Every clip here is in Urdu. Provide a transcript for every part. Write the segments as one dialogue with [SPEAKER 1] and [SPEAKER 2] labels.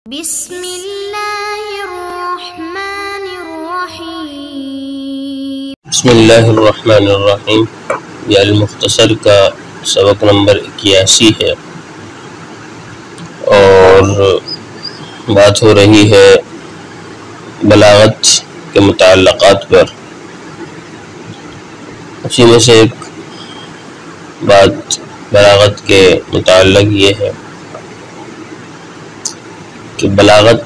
[SPEAKER 1] بسم اللہ الرحمن الرحیم۔
[SPEAKER 2] بسم اللہ الرحمن الرحیم۔ یہ المختصر کا سبق نمبر 81 ہے اور بات ہو رہی ہے بلاغت کے متعلقات پر۔ اسی میں سے ایک بات بلاغت کے متعلق یہ ہے کہ بلاغت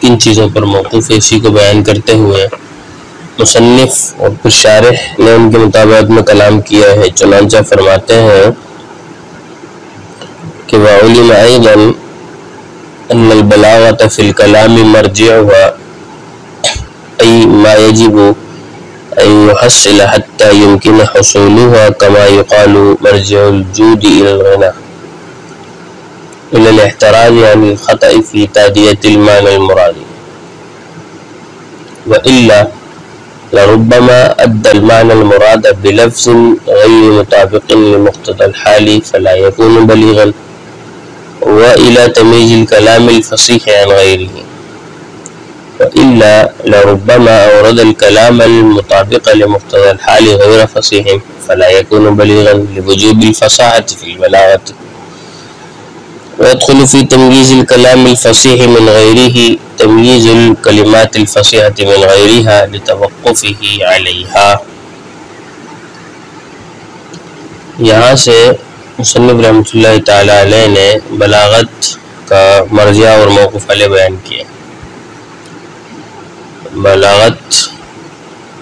[SPEAKER 2] کن چیزوں پر موقوف ہے، اسی کو بیان کرتے ہوئے مصنف اور پھر شارح نے ان کے مطابق میں کلام کیا ہے۔ چنانچہ فرماتے ہیں کہ وَعُلِمَ أَيْضًا أَنَّ الْبَلَاغَةَ فِي الْكَلَامِ مَرْجِعُهَا أي ما يجب أن يحصل حتى يمكن حصولها كما يقال مرجع الجود إلى الغنى إلى الاحتراز عن الخطأ في تأدية المعنى المراد، وإلا لربما أدى المعنى المراد بلفظ غير مطابق لمقتضى الحال فلا يكون بليغا، وإلى تمييز الكلام الفصيح عن غيره، وإلا لربما أورد الكلام المطابق لمقتضى الحال غير فصيح فلا يكون بليغا لوجوب الفصاحة في البلاغة، ويدخل في تمييز الكلام الفصيح من غيره تمييز الكلمات الفصيحة من غيرها لتوقفه عليها۔ یہاں سے مصنف رحمۃ اللہ تعالی علیہ نے بلاغت کا مرجع اور موقوف علیہ بیان کیا۔ بلاغت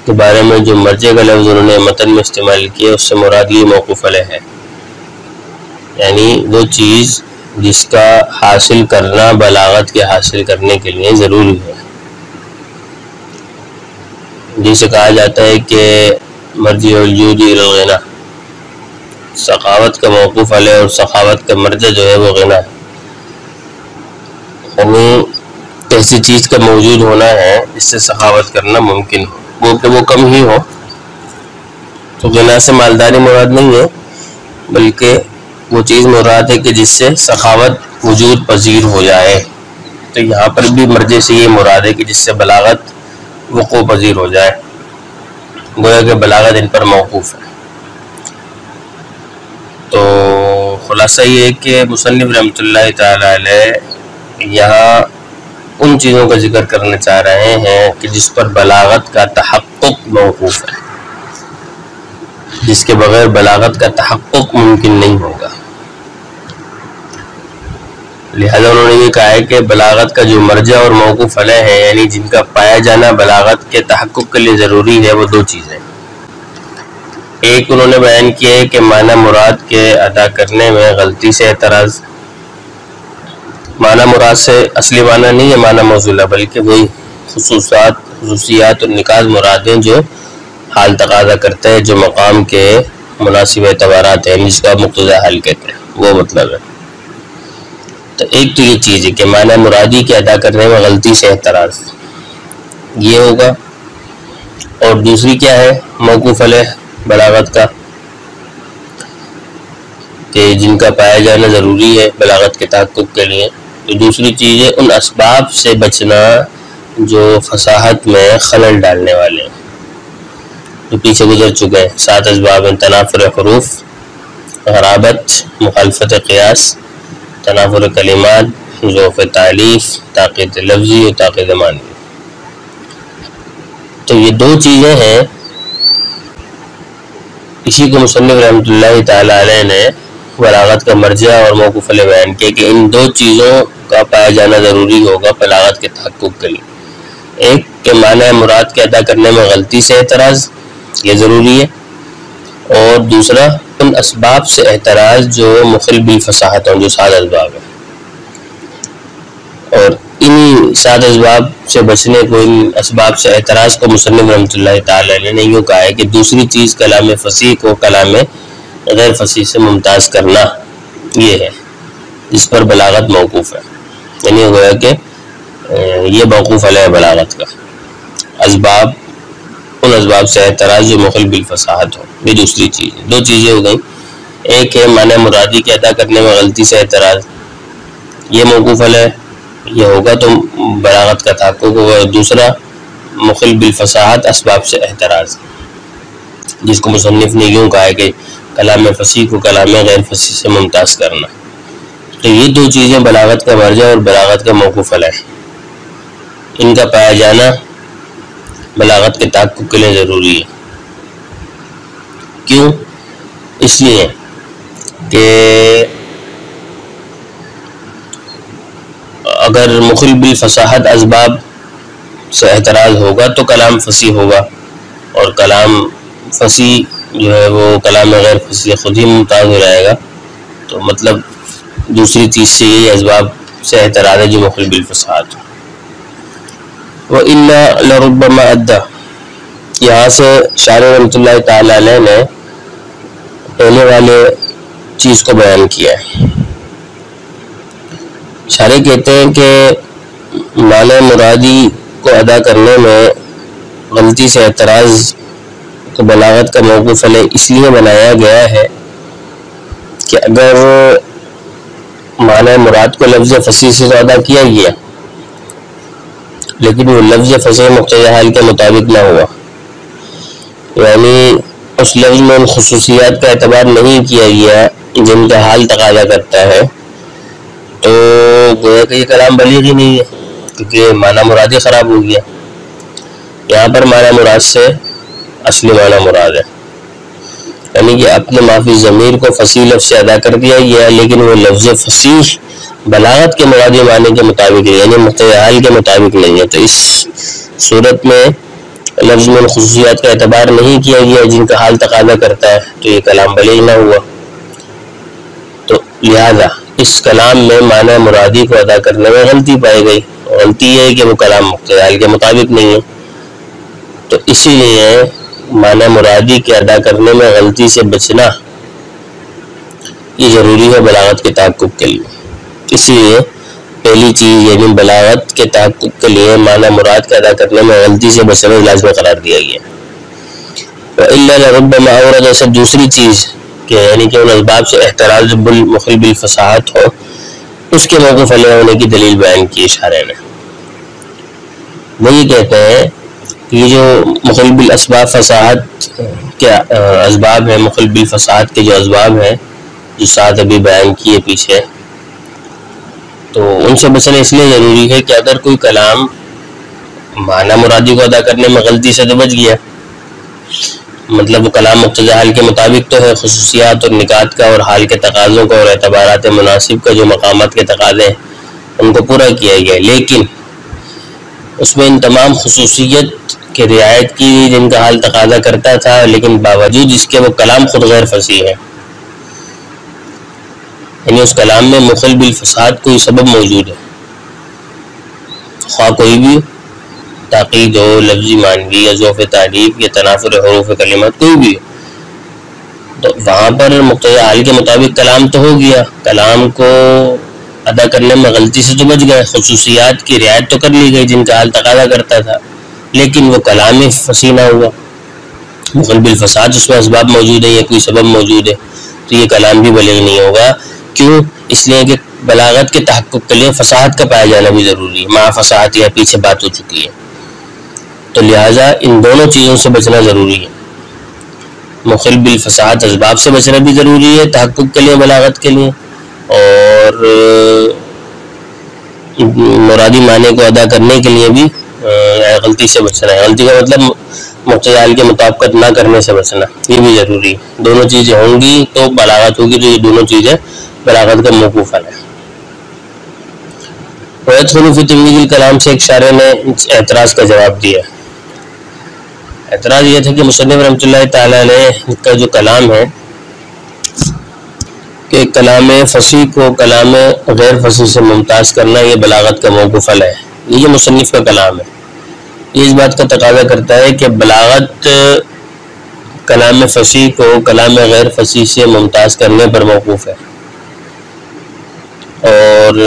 [SPEAKER 2] کے بارے میں جو مرجع کا لفظ انہوں نے متن میں استعمال کیا اس سے مراد یہ موقوف علیہ ہے، یعنی وہ چیز جس کا حاصل کرنا بلاغت کے حاصل کرنے کے لیے ضروری ہے، جسے کہا جاتا ہے کہ مرجع الجود الی الغنى، سخاوت کا موقوف علیہ اور سخاوت کا مرجع جو ہے وہ غنا ہے، یعنی ایسی چیز کا موجود ہونا ہے جس سے سخاوت کرنا ممکن ہو، وہ کہ وہ کم ہی ہو۔ تو غنا سے مالداری مراد نہیں ہے، بلکہ وہ چیز مراد ہے کہ جس سے سخاوت وجود پذیر ہو جائے۔ تو یہاں پر بھی مرجع سے یہ مراد ہے کہ جس سے بلاغت وقوع پذیر ہو جائے، گویا کہ بلاغت ان پر موقوف ہے۔ تو خلاصہ یہ ہے کہ مصنف رحمۃ اللہ تعالی علیہ یہاں ان چیزوں کا ذکر کرنا چاہ رہے ہیں کہ جس پر بلاغت کا تحقق موقوف ہے، جس کے بغیر بلاغت کا تحقق ممکن نہیں ہوگا۔ لہذا انہوں نے یہ کہا ہے کہ بلاغت کا جو مرجع اور موقوف علیہ ہے، یعنی جن کا پایا جانا بلاغت کے تحقق کے لیے ضروری ہے، وہ دو چیزیں۔ ایک انہوں نے بیان کیا ہے کہ معنی مراد کے ادا کرنے میں غلطی سے اعتراض، معنی مراد سے اصلی معنی نہیں ہے معنی موصولہ، بلکہ وہی خصوصیات اور نکات مراد ہیں جو حال تقاضا کرتا ہے، جو مقام کے مناسب اعتبارات ہیں، جس کا مقتضی حال کہتے ہیں، وہ مطلب ہے۔ تو ایک تو یہ چیز ہے کہ معنی مرادی کے ادا کرنے میں غلطی سے اعتراض یہ ہوگا، اور دوسری کیا ہے موقوف علیہ بلاغت کا، کہ جن کا پایا جانا ضروری ہے بلاغت کے تحقق کے لیے۔ تو دوسری چیز ہے ان اسباب سے بچنا جو فصاحت میں خلل ڈالنے والے ہیں، جو پیچھے گزر چکے ہیں۔ 7 اسباب ہیں: تنافر حروف، غرابت، مخالفت قیاس، تنافر کلمات، ضعف تعلیف، تاقید لفظی اور تاقید معنوی۔ تو یہ دو چیزیں ہیں، اسی کو مصنف رحمۃ اللہ تعالی علیہ نے بلاغت کا مرجع اور موقوف علیہ بیان کیا کہ ان دو چیزوں کا پایا جانا ضروری ہوگا بلاغت کے تحقق کے لیے۔ ایک کہ معنی مراد کے ادا کرنے میں غلطی سے اعتراض، یہ ضروری ہے، اور دوسرا ان اسباب سے اعتراض جو مخل بالفصاحت ہوں، جو 7 اسباب ہیں، اور انہی 7 اسباب سے بچنے کو، ان اسباب سے اعتراض کو مصنف رحمۃ اللہ تعالی علیہ نے یوں کہا ہے کہ دوسری چیز کلام فصیح کو کلام غیر فصیح سے ممتاز کرنا، یہ ہے جس پر بلاغت موقوف ہے، یعنی گویا کہ یہ موقوف علیہ بلاغت کا اسباب، ان اسباب سے اعتراض جو مخل بالفصاحت ہو، یہ دوسری چیز ہے۔ دو چیزیں ہو گئیں، ایک ہے معنی مرادی کے ادا کرنے میں غلطی سے اعتراض، یہ موقوف علیہ یہ ہوگا تو بلاغت کا تحقق ہوگا. دوسرا مخل بالفصاحت اسباب سے احتراز، جس کو مصنف نے یوں کہا ہے کہ کلام فصیح کو کلام غیر فصیح سے ممتاز کرنا. تو یہ دو چیزیں بلاغت کا مرجع اور بلاغت کا موقوف علیہ، ان کا پایا جانا بلاغت کے تحقق کے لیے ضروری ہے. کیوں؟ اس لیے کہ اگر مخل بالفصاحت اسباب سے اعتراض ہوگا تو کلام فصیح ہوگا، اور کلام فصیح جو ہے وہ کلام غیر فصیح خود ہی ممتاز ہو جائے گا. تو مطلب دوسری چیز سے یہی اسباب سے اعتراض ہے جو مخل بالفصاحت. وَإِلَّا لَرُبَّمَا أَدَّى، یہاں سے شارح رحمۃ اللہ تعالی علیہ نے پہلے والے چیز کو بیان کیا ہے. شارح کہتے ہیں کہ معنی مرادی کو ادا کرنے میں غلطی سے اعتراض کو بلاغت کا موقوف علیہ اس لیے بنایا گیا ہے کہ اگر معنی مراد کو لفظ فصیح سے ادا کیا گیا لیکن وہ لفظ فصیح مقتضی حال کے مطابق نہ ہوا، یعنی اس لفظ میں ان خصوصیات کا اعتبار نہیں کیا گیا جن کا حال تقاضا کرتا ہے، تو گویا کہ یہ کلام بلیغ ہی نہیں ہے، کیونکہ معنی مراد ہی خراب ہو گیا. یہاں پر معنی مراد سے اصلی معنی مراد ہے، یعنی کہ اپنے معافی ضمیر کو فصیح لفظ سے ادا کر دیا گیا لیکن وہ لفظ فصیح بلاغت کے مرادی معنی کے مطابق ہے، یعنی مقتضی حال کے مطابق نہیں ہے. تو اس صورت میں لفظ میں خصوصیات کا اعتبار نہیں کیا گیا جن کا حال تقاضا کرتا ہے، تو یہ کلام بلیغ نہ ہوا. تو لہذا اس کلام میں معنی مرادی کو ادا کرنے میں غلطی پائی گئی. غلطی یہ ہے کہ وہ کلام مقتضی حال کے مطابق نہیں ہے. تو اسی لیے معنی مرادی کے ادا کرنے میں غلطی سے بچنا یہ ضروری ہے بلاغت کے تحقق کے لیے. اسی لیے پہلی چیز یعنی بلاغت کے تحقق کے لیے معنی مراد کے ادا کرنے میں غلطی سے بچنا لازمی قرار دیا گیا. وَإِلَّا لَرُبَّمَا أَوْرَدَ، سے دوسری چیز کہ یعنی کہ ان اسباب سے احتراز مخل بالفصاحت ہو، اس کے موقف علیہ ہونے کی دلیل بیان کی شارح نے. وہ یہ کہتے ہیں کہ یہ جو مخل بالاسباب فصاحت کے اسباب ہیں، مخل بالفصاحت کے جو اسباب ہیں جو ساتھ ابھی بیان کیے پیچھے، تو ان سے بچنا اس لیے ضروری ہے کہ اگر کوئی کلام معنی مرادی کو ادا کرنے میں غلطی سے تو بچ گیا، مطلب وہ کلام مقتضی حال کے مطابق تو ہے، خصوصیات اور نکات کا اور حال کے تقاضوں کا اور اعتبارات مناسب کا جو مقامات کے تقاضے ہیں ان کو پورا کیا گیا، لیکن اس میں ان تمام خصوصیت کی رعایت کی گئی جن کا حال تقاضا کرتا تھا، لیکن باوجود اس کے وہ کلام خود غیر فصیح ہے. یعنی اس کلام میں مخل بالفصاحت کوئی سبب موجود ہے، خواہ کوئی بھی تاقید ہو، لفظی معنوی یا ضعف تعریف یا تنافر حروف کلمات کوئی بھی ہو، تو وہاں پر مقتضی حال کے مطابق کلام تو ہو گیا، کلام کو ادا کرنے میں غلطی سے تو بچ گئے، خصوصیات کی رعایت تو کر لی گئی جن کا حال تقاضا کرتا تھا، لیکن وہ کلام فصیح نہ ہوا. مخل بالفصاحت اس میں اسباب موجود ہے یا کوئی سبب موجود ہے تو یہ کلام بھی بلیغ نہیں ہوگا. کیوں؟ اس لیے کہ بلاغت کے تحقق کے لیے فصاحت کا پایا جانا بھی ضروری ہے، مع فصاحت یا پیچھے بات ہو چکی ہے. تو لہٰذا ان دونوں چیزوں سے بچنا ضروری ہے. مخل بالفصاحت اسباب سے بچنا بھی ضروری ہے تحقق کے لیے، بلاغت کے لیے، اور مرادی معنی کو ادا کرنے کے لیے بھی غلطی سے بچنا ہے. غلطی کا مطلب مقتضی حال کے مطابقت نہ کرنے سے بچنا، یہ بھی ضروری ہے. دونوں چیزیں ہوں گی تو بلاغت ہوگی، تو یہ دونوں چیزیں بلاغت کا موقوف ہے. وَيَدْخُلُ فِي تَمْيِيزِ الْكَلَام سے ایک شارح نے اعتراض کا جواب دیا. اعتراض یہ تھا کہ مصنف رحمۃ اللہ تعالی علیہ کا جو کلام ہے کہ کلام فصیح کو کلام غیر فصیح سے ممتاز کرنا یہ بلاغت کا موقوف ہے. یہ جو مصنف کا کلام ہے یہ اس بات کا تقاضا کرتا ہے کہ بلاغت کلام فصیح کو کلام غیر فصیح سے ممتاز کرنے پر موقوف ہے، اور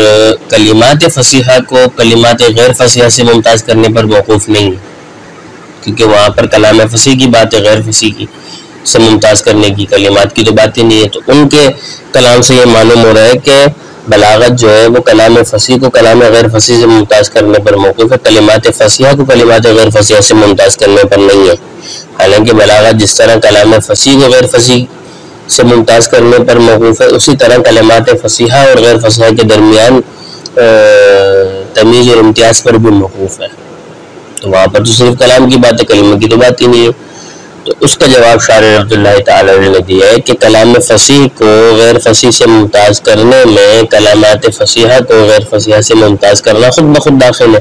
[SPEAKER 2] کلمات فصیحہ کو کلمات غیر فصیحہ سے ممتاز کرنے پر موقوف نہیں ہے، کیونکہ وہاں پر کلام فصیح کی بات ہے، غیر فصیح کی سے ممتاز کرنے کی کلمات کی تو بات ہی نہیں ہے. تو ان کے کلام سے یہ معلوم ہو رہا ہے کہ بلاغت جو ہے وہ کلام فصیح کو کلام غیر فصیح سے ممتاز کرنے پر موقوف ہے، کلمات فصیحہ کو کلمات غیر فصیحہ سے ممتاز کرنے پر نہیں ہے۔ حالانکہ بلاغت جس طرح کلام فصیح کو غیر فصیح سے ممتاز کرنے پر موقوف ہے، اسی طرح کلمات فصیحہ اور غیر فصیحہ کے درمیان تمیز اور امتیاز پر بھی موقوف ہے۔ تو وہاں پر تو صرف کلام کی بات ہے، کلمہ کی تو بات ہی نہیں ہے۔ تو اس کا جواب شارح رحمۃ اللہ تعالی نے دیا ہے کہ کلام فصیح کو غیر فصیح سے ممتاز کرنے میں کلامات فصیحہ کو غیر فصیحہ سے ممتاز کرنا خود بخود داخل ہے۔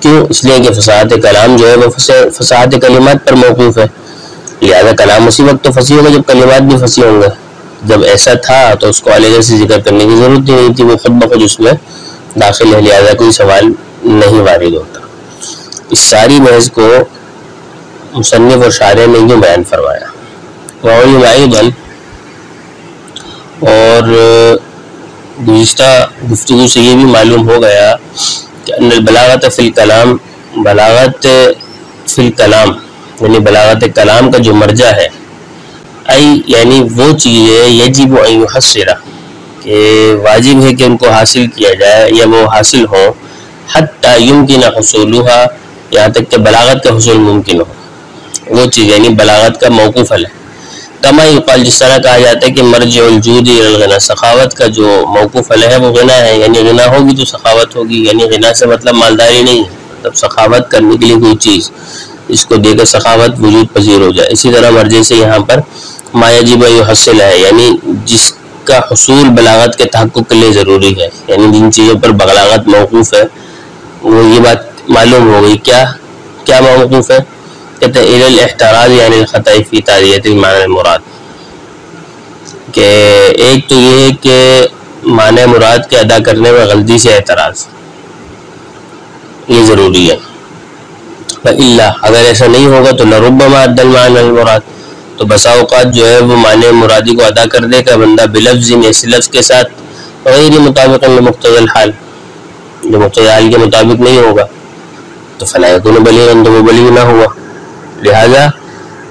[SPEAKER 2] کیوں؟ اس لیے کہ فصاحت کلام جو ہے وہ فصاحت کلمات پر موقوف ہے، لہذا کلام اسی وقت تو فصیح ہوگا جب کلمات بھی فصیح ہوں گے۔ جب ایسا تھا تو اس کو علیحدہ سے ذکر کرنے کی ضرورت ہی نہیں تھی، وہ خود بخود اس میں داخل ہے، لہذا کوئی سوال نہیں وارد ہوتا۔ اس ساری بحث کو مصنف اور شارح نے یوں بیان فرمایا۔ وعلم ایضا، اور گزشتہ گفتگو سے یہ بھی معلوم ہو گیا کہ ان البلاغت فی الکلام، بلاغت فی الکلام یعنی بلاغت کلام کا جو مرجع ہے، یعنی وہ چیزیں یجب ان یحصل، کہ واجب ہے کہ ان کو حاصل کیا جائے یا وہ حاصل ہوں، حتی یمکن حصولها، یہاں تک کہ بلاغت کا حصول ممکن ہو۔ وہ چیز یعنی بلاغت کا موقوف ہے، کما یقال، جس طرح کہا جاتا ہے کہ مرجع الجود الی الغنا، سخاوت کا جو موقوف ہے وہ غنا ہے، یعنی غنا ہوگی تو سخاوت ہوگی، یعنی غنا سے مطلب مالداری نہیں ہے، مطلب سخاوت کرنے کے لیے کوئی چیز اس کو دے کر سخاوت وجود پذیر ہو جائے۔ اسی طرح مرجع سے یہاں پر ما یجب ان یحصل ہے، یعنی جس کا حصول بلاغت کے تحقق کے لیے ضروری ہے، یعنی جن چیزوں پر بلاغت موقوف ہے وہ یہ بات معلوم ہو گئی۔ کیا موقوف ہے؟ کہتے ہیں الی الاحتراز یعنی الخطأ فی تعدیۃ المعنی المراد، کہ ایک تو یہ ہے کہ معنی مراد کے ادا کرنے میں غلطی سے اعتراض، یہ ضروری ہے۔ وَإِلَّا، اگر ایسا نہیں ہوگا تو لَرُبَّمَا أَدَّى الْمَعْنَى الْمُرَادِ، تو بسا اوقات جو ہے وہ معنی مرادی کو ادا کر دے گا بندہ بلفظ، اس لفظ کے ساتھ، غیر مطابق لمقتضی الحال، جو مقتضی حال کے مطابق نہیں ہوگا، تو فلا یکون بلیغا، تو وہ بلیغ نہ ہوا۔ لہذا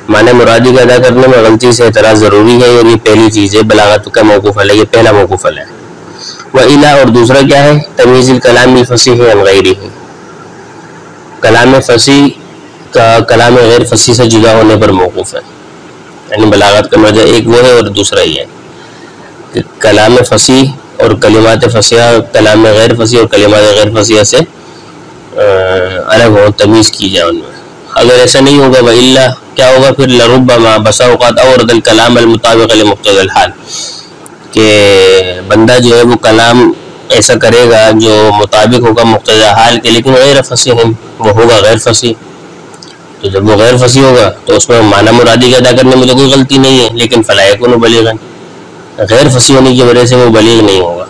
[SPEAKER 2] معنی مرادی کا ادا کرنے میں غلطی سے اعتراض ضروری ہے، اور یہ پہلی چیز ہے بلاغت کا موقوف ہے، یہ پہلا موقوف ہے۔ وَإِلَا، اور دوسرا کیا ہے؟ تمیز الکلام الفصیح عن غیرہ، کلام فصیح کا کلام غیر فصیح سے جدا ہونے پر موقوف ہے، یعنی بلاغت کا مرجع ایک وہ ہے اور دوسرا یہ ہے کہ کلام فصیح اور کلمات فصیحہ، کلام غیر فصیح اور کلمات غیر فصیحہ سے الگ ہو، تمیز کی جائے ان میں۔ اگر ایسا نہیں ہوگا وَإِلَّا، کیا ہوگا پھر؟ لَرُبَّمَا، بسا اوقات، اورد الکلام المطابق لمقتضی الحال، کہ بندہ جو ہے وہ کلام ایسا کرے گا جو مطابق ہوگا مقتضی حال کے، لیکن غیر فصیح، وہ ہوگا غیر فصیح۔ تو جب وہ غیر فصیح ہوگا تو اس میں معنی مرادی کا ادا کرنے میں تو کوئی غلطی نہیں ہے، لیکن فلا یکون بلیغا، غیر فصیح ہونے کی وجہ سے وہ بلیغ نہیں ہوگا۔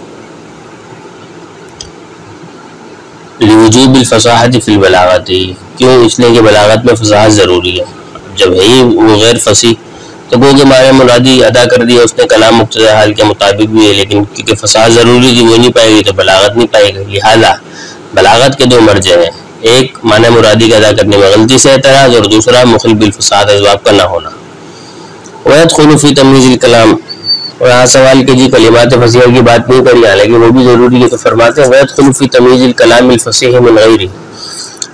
[SPEAKER 2] لوجوب الفصاحت فی البلاغت، کیوں؟ اس لیے کہ بلاغت میں فصاحت ضروری ہے۔ جب ہے ہی وہ غیر فصیح تو وہ کہ معنی مرادی ادا کر دیا اس نے، کلام مقتضی حال کے مطابق بھی ہے، لیکن کیونکہ فصاحت ضروری تھی وہ نہیں پائے گی تو بلاغت نہیں پائے گی۔ لہذا بلاغت کے دو مرجع ہیں، ایک معنی مرادی کا ادا کرنے میں غلطی سے اعتراض، اور دوسرا مخل بالفصاحت اسباب کا نہ ہونا۔ وَيَدْخُلُ فِي تَمْيِيزِ الْكَلَامِ، اور یہاں سوال کہ جی کلمات فصیحہ کی بات نہیں کری، حالانکہ وہ بھی ضروری ہے، تو فرماتے ہیں وَيَدْخُلُ فِي تَمْيِيزِ الْكَلَامِ الْفَصِيحِ مِنْ غَيْرِهِ،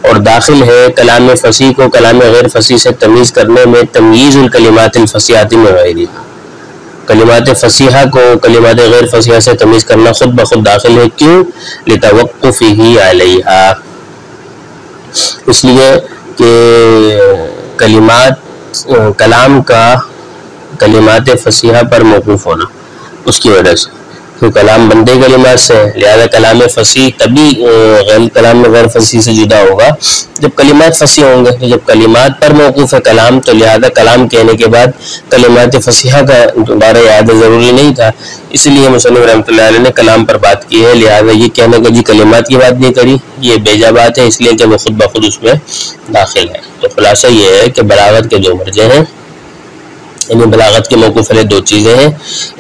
[SPEAKER 2] اور داخل ہے کلام فصیح کو کلام غیر فصیح سے تمیز کرنے میں تمییز الکلمات الفصیحات من غیرها، کلمات فصیحہ کو کلمات غیر فصیحہ سے تمیز کرنا خود بخود داخل ہے۔ کیوں؟ لتوقفہ علیہا، اس لیے کہ کلام کا کلمات فصیحہ پر موقوف ہونا، اس کی وجہ سے کہ کلام بندے کلمات سے ہے، لہذا کلام فصیح تبھی کلام غیر فصیح سے جدا ہوگا جب کلمات فصیح ہوں گے۔ جب کلمات پر موقوف ہے کلام تو لہذا کلام کہنے کے بعد کلمات فصیحہ کا دوبارہ اعادہ ضروری نہیں تھا، اس لیے مصنف رحمۃ اللہ علیہ نے کلام پر بات کی ہے، لہذا یہ کہنے کا جی کلمات کی بات نہیں کری یہ بیجا بات ہے، اس لیے کہ وہ خود بخود اس میں داخل ہے۔ تو خلاصہ یہ ہے کہ بلاغت کے جو مرجع ہیں، یعنی بلاغت کے موقوف علیہ دو چیزیں ہیں،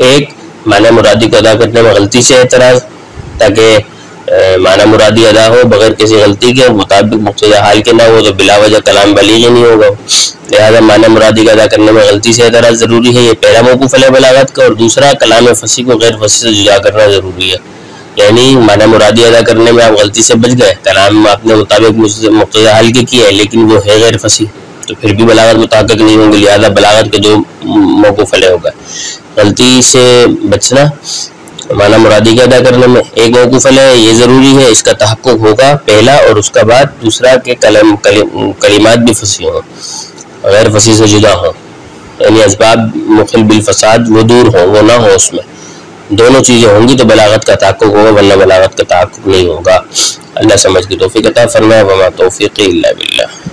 [SPEAKER 2] ایک معنی مرادی کو ادا کرنے میں غلطی سے اعتراض، تاکہ معنی مرادی ادا ہو بغیر کسی غلطی کے، مطابق مقتضی حال کے نہ ہو تو بلا وجہ کلام بلیغ ہی نہیں ہوگا، لہذا معنی مرادی کا ادا کرنے میں غلطی سے اعتراض ضروری ہے، یہ پہلا موقوف علیہ بلاغت کا، اور دوسرا کلام فصیح کو غیر فصیح سے جدا کرنا ضروری ہے۔ یعنی معنی مرادی ادا کرنے میں آپ غلطی سے بچ گئے، کلام میں آپ نے مطابق مقتضا حل کے کیا ہے، لیکن وہ ہے غیر فصیح، تو پھر بھی بلاغت متحقق نہیں ہوں گے، لہذا بلاغت کے دو موقوف علیہ ہوگا۔ غلطی سے بچنا معنی مرادی کا ادا کرنے میں، ایک موقوف علیہ ہے، یہ ضروری ہے، اس کا تحقق ہوگا پہلا، اور اس کا بعد دوسرا کہ کلمات بھی فصیح ہوں، غیر فصیح سے جدا ہوں، یعنی اسباب مخل بالفساد وہ دور ہوں، وہ نہ ہوں، اس میں دونوں چیزیں ہوں گی تو بلاغت کا تحقق ہوگا، ورنہ بلاغت کا تحقق نہیں ہوگا۔ اللہ سمجھ کی توفیق عطا فرمائے، وما توفیقی الا باللہ۔